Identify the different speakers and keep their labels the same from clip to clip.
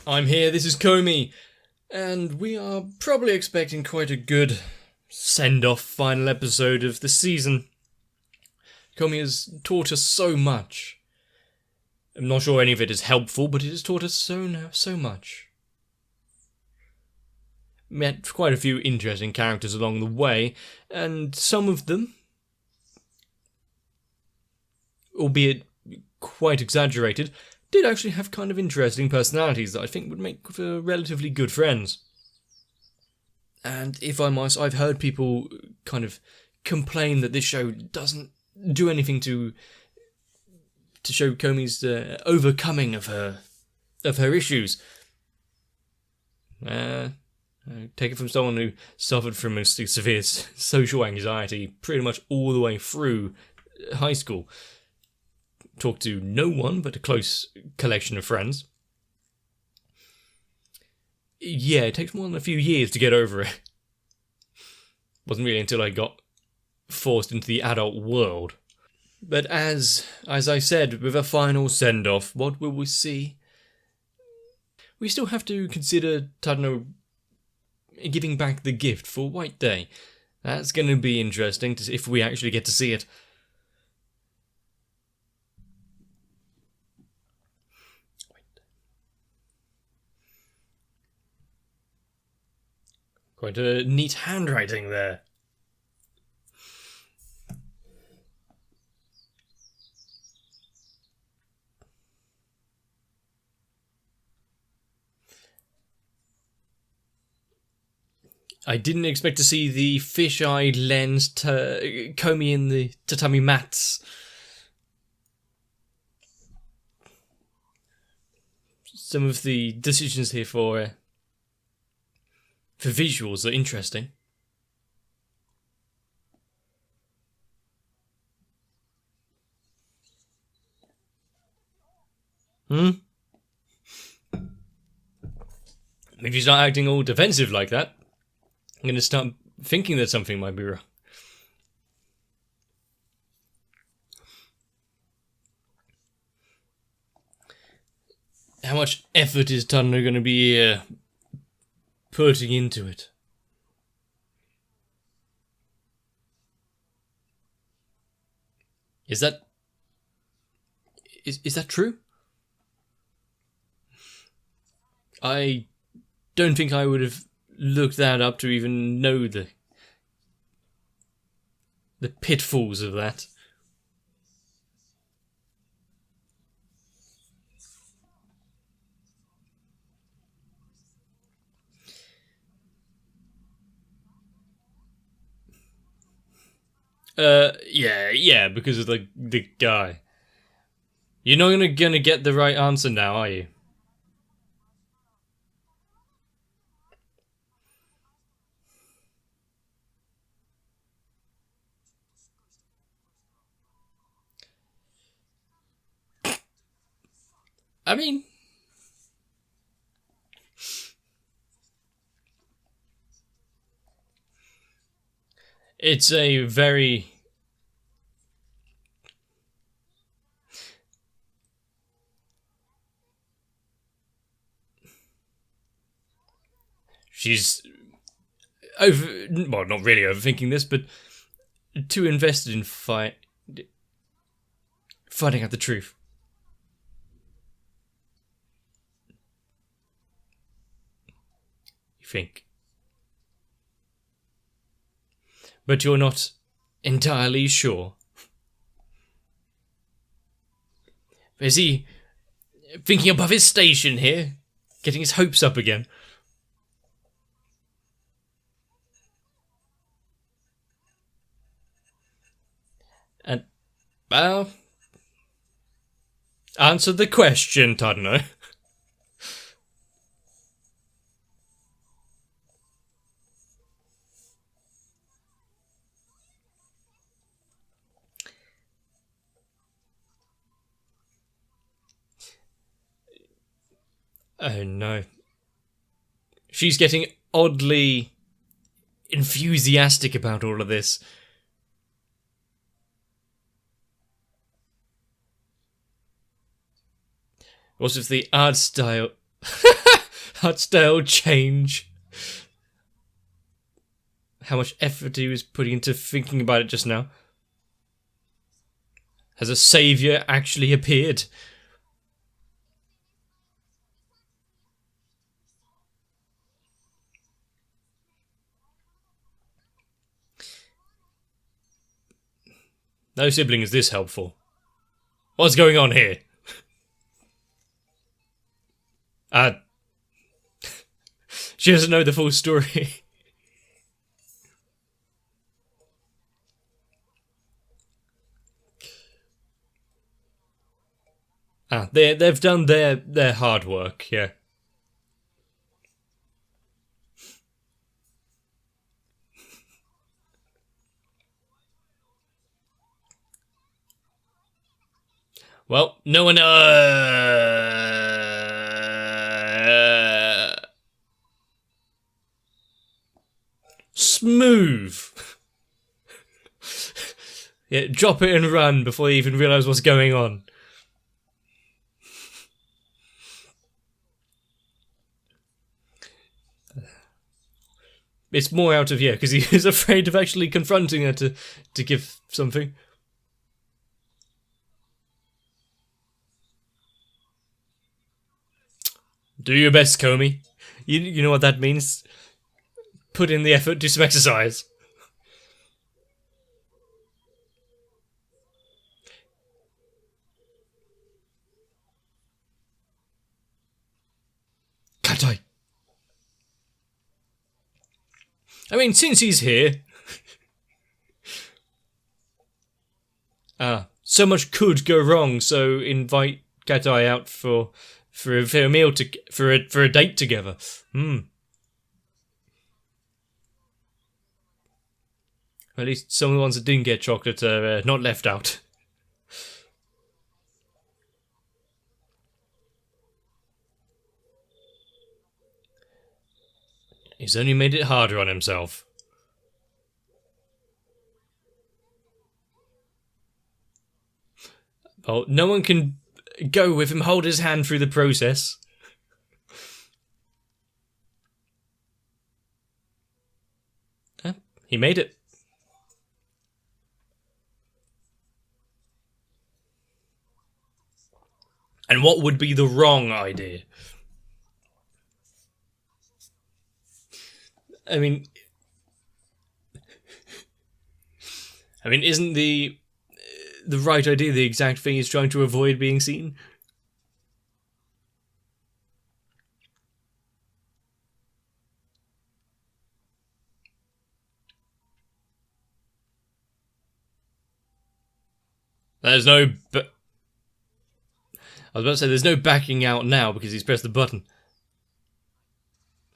Speaker 1: I'm here, this is Komi, and we are probably expecting quite a good send-off final episode of the season. Komi has taught us so much. I'm not sure any of it is helpful, but it has taught us so much. Met quite a few interesting characters along the way, and some of them, albeit quite exaggerated, did actually have kind of interesting personalities that I think would make for relatively good friends. And if I'm honest, I've heard people kind of complain that this show doesn't do anything to show Komi's overcoming of her issues. Take it from someone who suffered from mostly severe social anxiety pretty much all the way through high school. Talked to no one but a close collection of friends. Yeah, it takes more than a few years to get over it. Wasn't really until I got forced into the adult world. But as I said, with a final send-off, what will we see? We still have to consider Tadano giving back the gift for White Day. That's going to be interesting if we actually get to see it. Quite a neat handwriting there. I didn't expect to see the fish-eyed lens Komi in the tatami mats. Some of the decisions here for visuals are interesting. If you start acting all defensive like that, I'm going to start thinking that something might be wrong. How much effort is Tadano going to be putting into it? Is that true? I don't think I would have looked that up to even know the pitfalls of that. Yeah, because of the guy. You're not gonna get the right answer now, are you? I mean, it's a very... She's well, not really overthinking this, but too invested in finding out the truth. You think? But you're not entirely sure. Is he thinking above his station here? Getting his hopes up again? And, well, answer the question, Tadano. Oh no. She's getting oddly enthusiastic about all of this. What if the art style... art style change. How much effort he was putting into thinking about it just now. Has a saviour actually appeared? No sibling is this helpful. What's going on here? She doesn't know the full story. They've done their hard work, yeah. Well, no one. Smooth. Yeah, drop it and run before you even realise what's going on. It's more out of, yeah, because he is afraid of actually confronting her to give something. Do your best, Komi. You know what that means? Put in the effort, do some exercise. Katai. I mean, since he's here... so much could go wrong, so invite Katai out for a meal, for a date together. At least some of the ones that didn't get chocolate are not left out. He's only made it harder on himself. Oh, no one can go with him, hold his hand through the process. He made it. And what would be the wrong idea? I mean, isn't the right idea the exact thing he's trying to avoid being seen? There's no... I was about to say, there's no backing out now because he's pressed the button.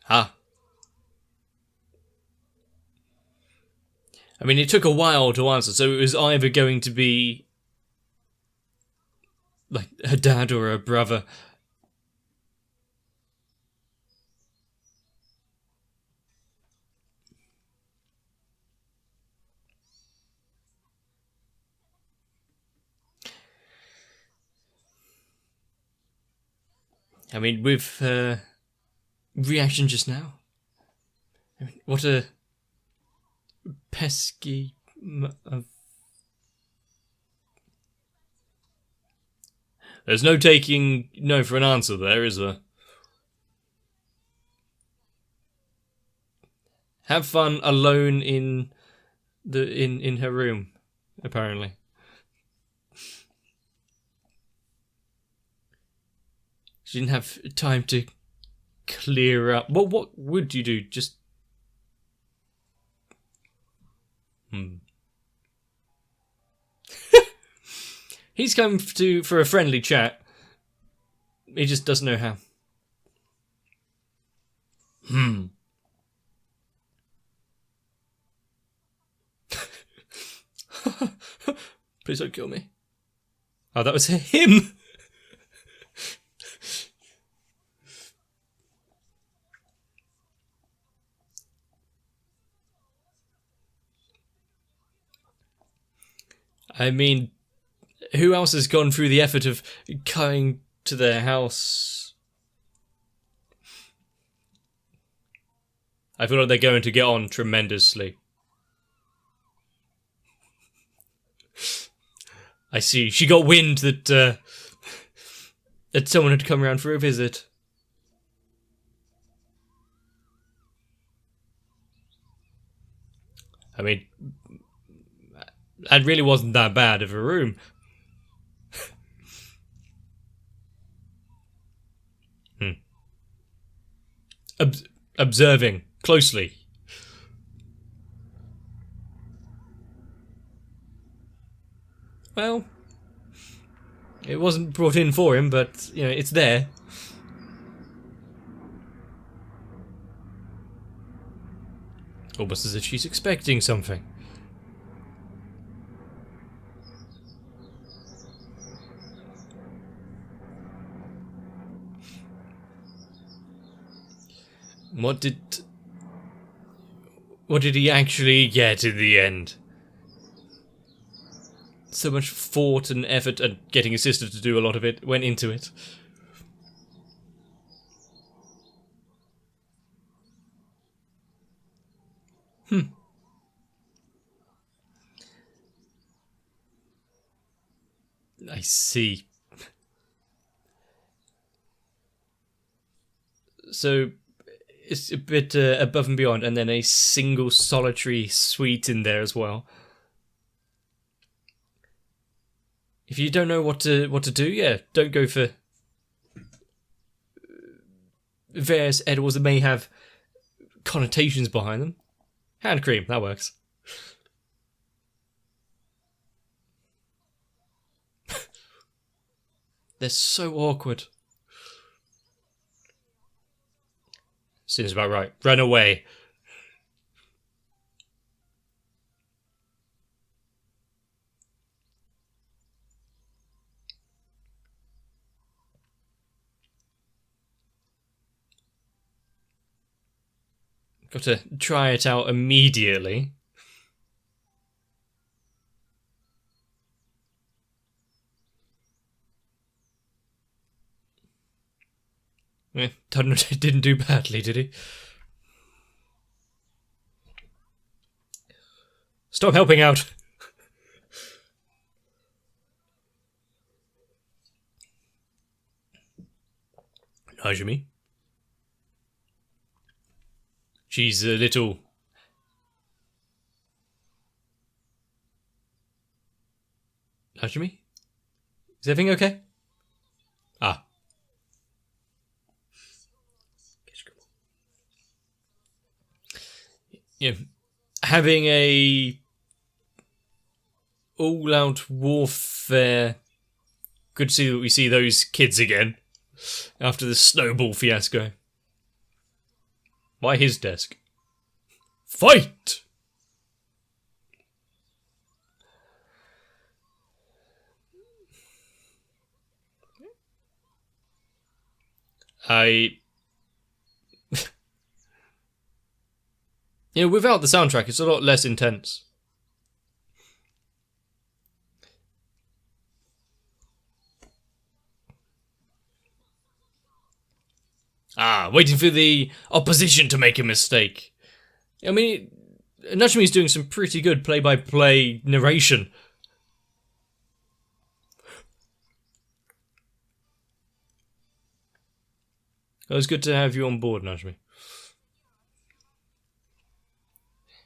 Speaker 1: I mean, it took a while to answer, so it was either going to be... like, her dad or her brother. I mean, with reaction just now. I mean, what a pesky... There's no taking no for an answer there, is there? Have fun alone in her room, apparently. She didn't have time to clear up. What would you do? Just... He's come for a friendly chat. He just doesn't know how. Please don't kill me. Oh, that was him! I mean, who else has gone through the effort of going to their house? I feel like they're going to get on tremendously. I see. She got wind that that someone had come around for a visit. I mean, that really wasn't that bad of a room. Observing closely. Well, it wasn't brought in for him, but, you know, it's there. Almost as if she's expecting something. What did he actually get in the end? So much thought and effort, and getting his sister to do a lot of it, went into it. I see. So, it's a bit above and beyond, and then a single solitary suite in there as well. If you don't know what to do, yeah, don't go for various edibles that may have connotations behind them. Hand cream, that works. They're so awkward. Seems about right. Run away. Got to try it out immediately. Tadano didn't do badly, did he? Stop helping out! Hajime? She's a little... Hajime? Is everything okay? Ah. Yeah, having a all-out warfare. Good to see that we see those kids again after the snowball fiasco. Why his desk? Fight! You know, without the soundtrack, it's a lot less intense. Ah, waiting for the opposition to make a mistake. I mean, Natsumi is doing some pretty good play-by-play narration. It was good to have you on board, Natsumi.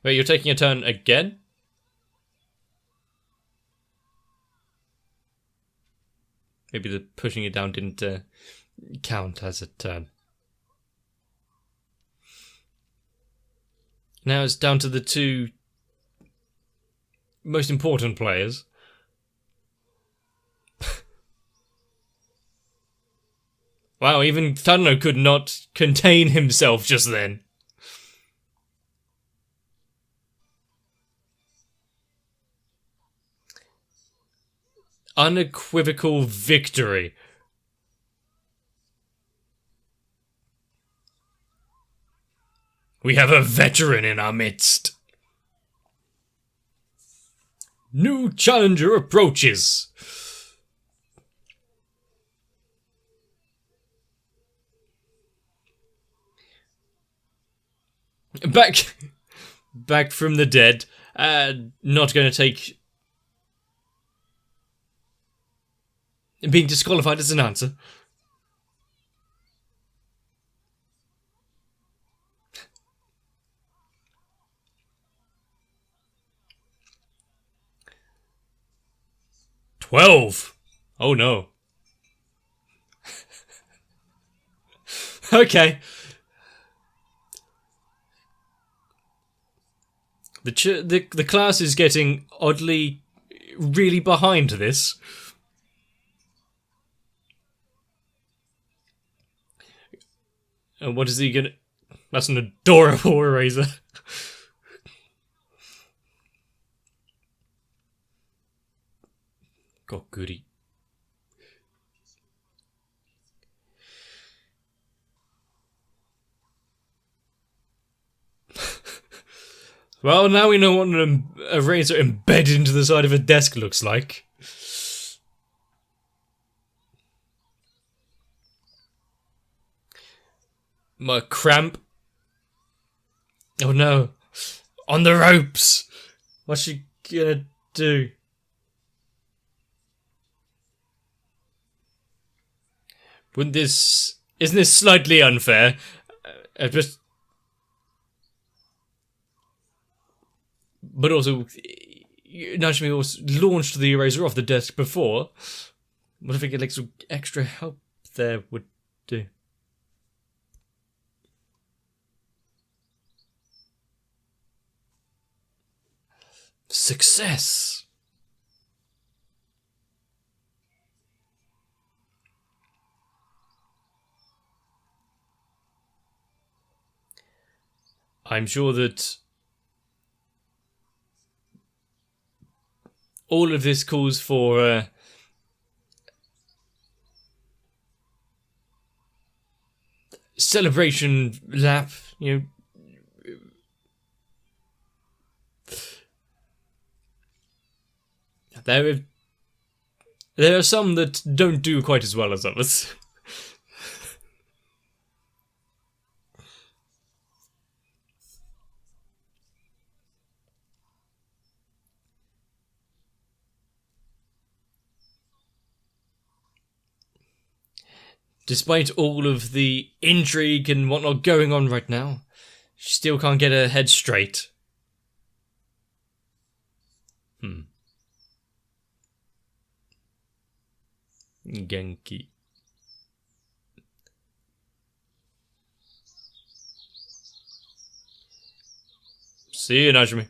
Speaker 1: Wait, you're taking a turn again? Maybe the pushing it down didn't count as a turn. Now it's down to the two most important players. Wow, even Tadano could not contain himself just then. Unequivocal victory. We have a veteran in our midst. New challenger approaches. Back from the dead. Not going to take being disqualified as an answer. $12. Oh no. Okay. The class is getting oddly really behind this. And what is he gonna... That's an adorable eraser. Kokuri. Well, now we know what an eraser embedded into the side of a desk looks like. My cramp. Oh no. On the ropes. What's she gonna do? Isn't this slightly unfair? But also, Najmi was launched the eraser off the desk before. What if we get like some extra help there would do? Success! I'm sure that all of this calls for celebration lap, you know. There are some that don't do quite as well as others. Despite all of the intrigue and whatnot going on right now, she still can't get her head straight. Genki. See you, Najmi.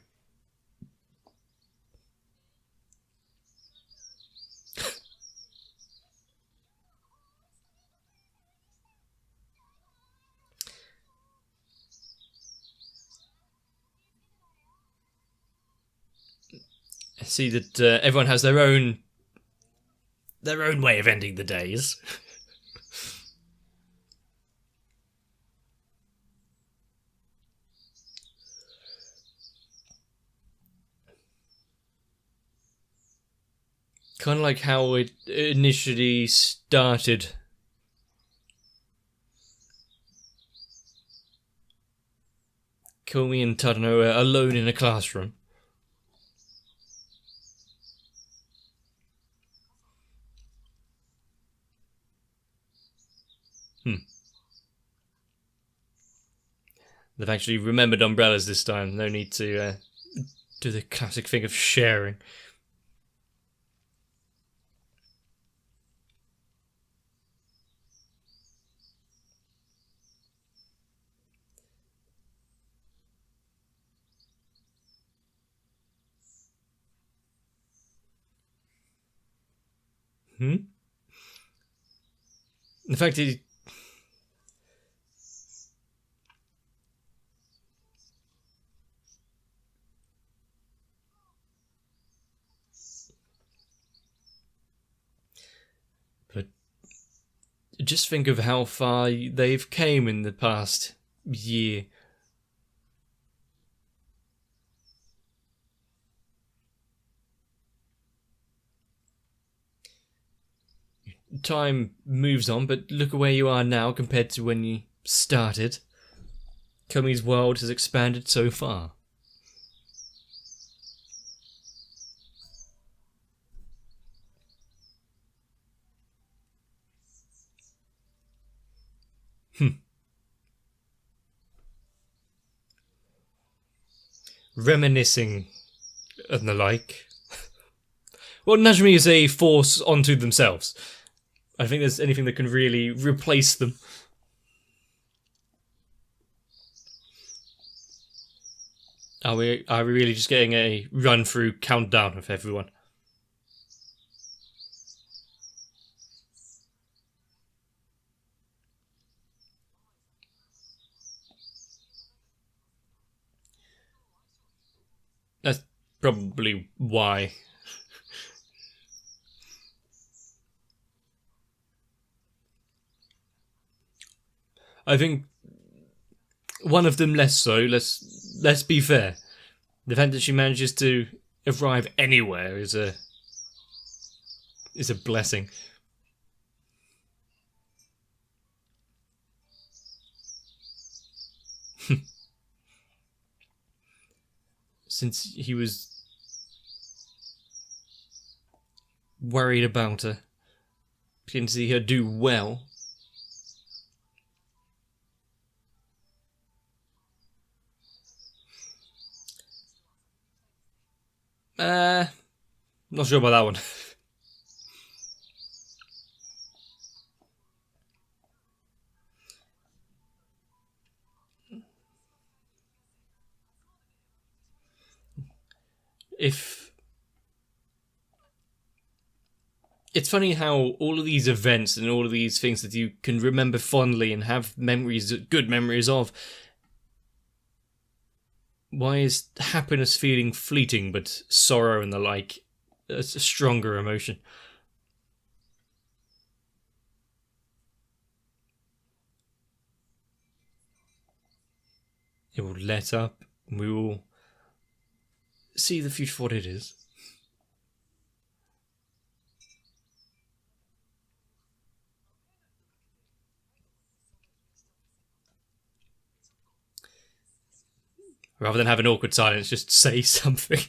Speaker 1: I see that everyone has their own way of ending the days. Kind of like how it initially started. Komi and Tadano are alone in a classroom. They've actually remembered umbrellas this time. No need to do the classic thing of sharing. In fact, but just think of how far they've came in the past year. Time moves on, but look at where you are now compared to when you started. Komi's world has expanded so far. Reminiscing and the like. Well, Najmi is a force unto themselves. I don't think there's anything that can really replace them. Are we really just getting a run-through countdown of everyone? That's probably why. I think one of them less so. Let's be fair. The fact that she manages to arrive anywhere is a blessing. Since he was worried about her, didn't see her do well. Not sure about that one. It's funny how all of these events and all of these things that you can remember fondly and have memories, good memories of, why is happiness feeling fleeting, but sorrow and the like a stronger emotion? It will let up, and we will see the future for what it is. Rather than have an awkward silence, just say something.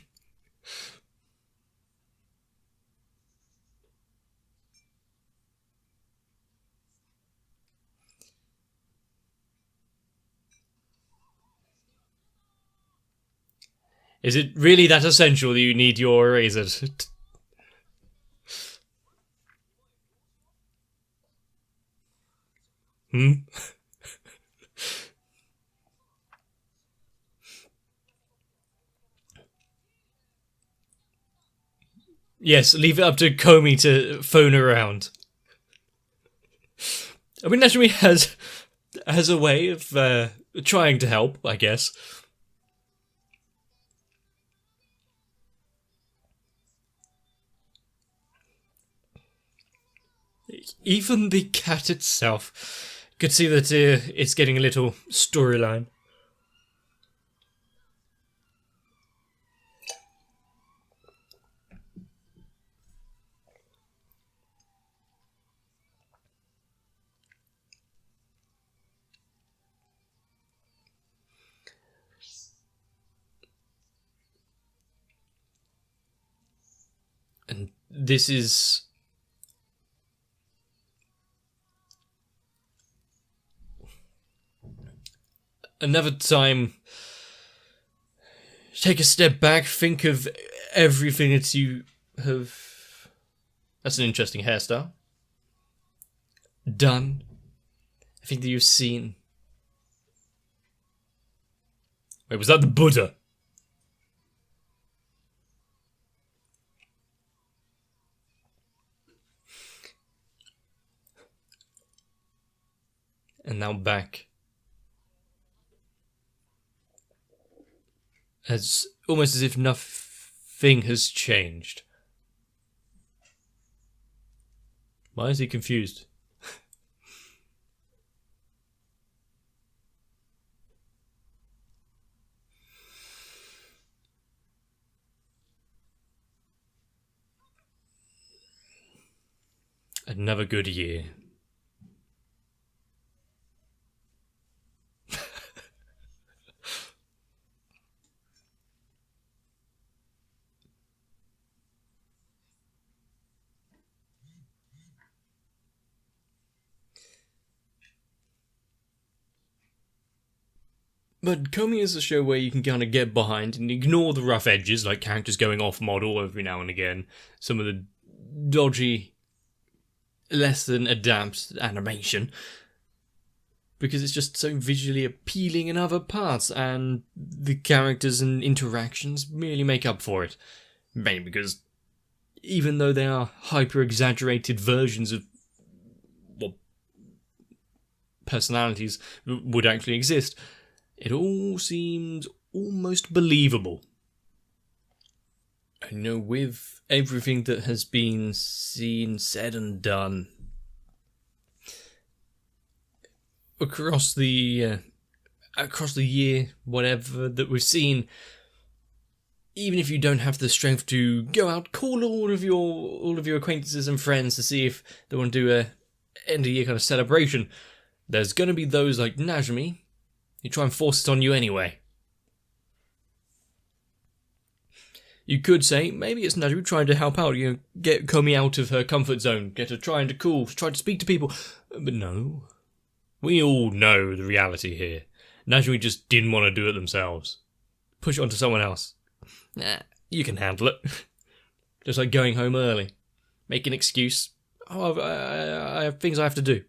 Speaker 1: Is it really that essential that you need your erasers? Yes, leave it up to Komi to phone around. I mean, Najmi has a way of trying to help, I guess. Even the cat itself could see that it's getting a little storyline. And this is another time. Take a step back, think of everything that you have. That's an interesting hairstyle. Done. Everything that you've seen. Wait, was that the Buddha? And now back. As almost as if nothing has changed. Why is he confused? Another good year. But Komi is a show where you can kind of get behind and ignore the rough edges, like characters going off model every now and again, some of the dodgy, less than adept animation, because it's just so visually appealing in other parts, and the characters and interactions merely make up for it. Mainly because even though they are hyper-exaggerated versions of what personalities would actually exist, it all seems almost believable. I know with everything that has been seen, said and done across the year, whatever that we've seen, even if you don't have the strength to go out, call all of your acquaintances and friends to see if they want to do a end of year kind of celebration, there's going to be those like Najmi who try and force it on you anyway. You could say, maybe it's Najmi trying to help out, get Komi out of her comfort zone, get her trying to cool, try to speak to people. But no. We all know the reality here. Najmi just didn't want to do it themselves. Push it onto someone else. Nah, you can handle it. Just like going home early. Make an excuse. Oh, I have things I have to do.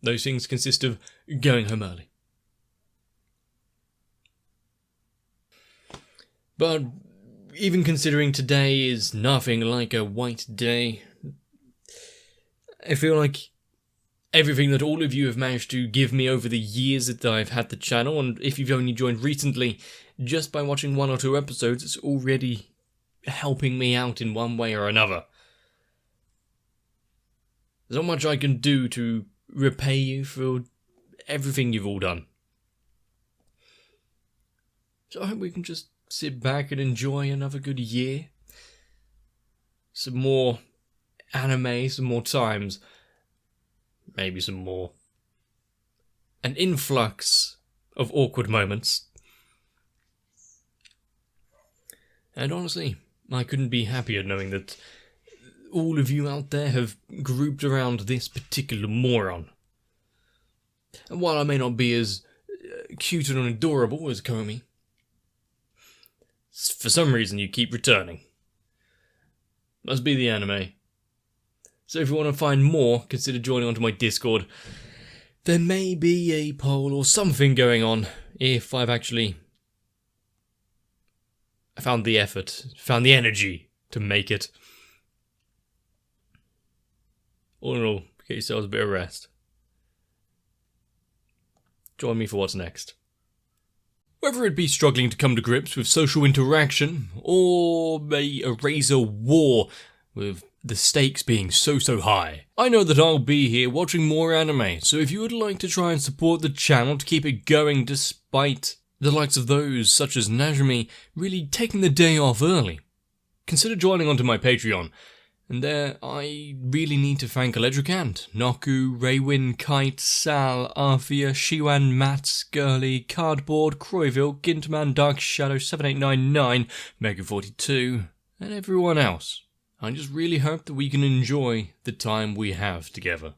Speaker 1: Those things consist of going home early. But even considering today is nothing like a white day, I feel like everything that all of you have managed to give me over the years that I've had the channel, and if you've only joined recently, just by watching 1 or 2 episodes, it's already helping me out in one way or another. There's not much I can do to repay you for everything you've all done. So I hope we can just sit back and enjoy another good year. Some more anime, some more times. Maybe some more. An influx of awkward moments. And honestly, I couldn't be happier knowing that all of you out there have grouped around this particular moron. And while I may not be as cute and adorable as Komi, for some reason you keep returning. Must be the anime. So if you want to find more, consider joining onto my Discord. There may be a poll or something going on if I've actually found the effort, found the energy to make it. All in all, get yourselves a bit of rest. Join me for what's next. Whether it be struggling to come to grips with social interaction, or a razor war with the stakes being so high, I know that I'll be here watching more anime, so if you would like to try and support the channel to keep it going despite the likes of those such as Najmi really taking the day off early, consider joining onto my Patreon. And there, I really need to thank Electricant, Noku, Raywin, Kite, Sal, Arthea, Shiwan, Matt, Skirly, Cardboard, Croyville, Gintman, Dark Shadow, 7899, Mega42, and everyone else. I just really hope that we can enjoy the time we have together.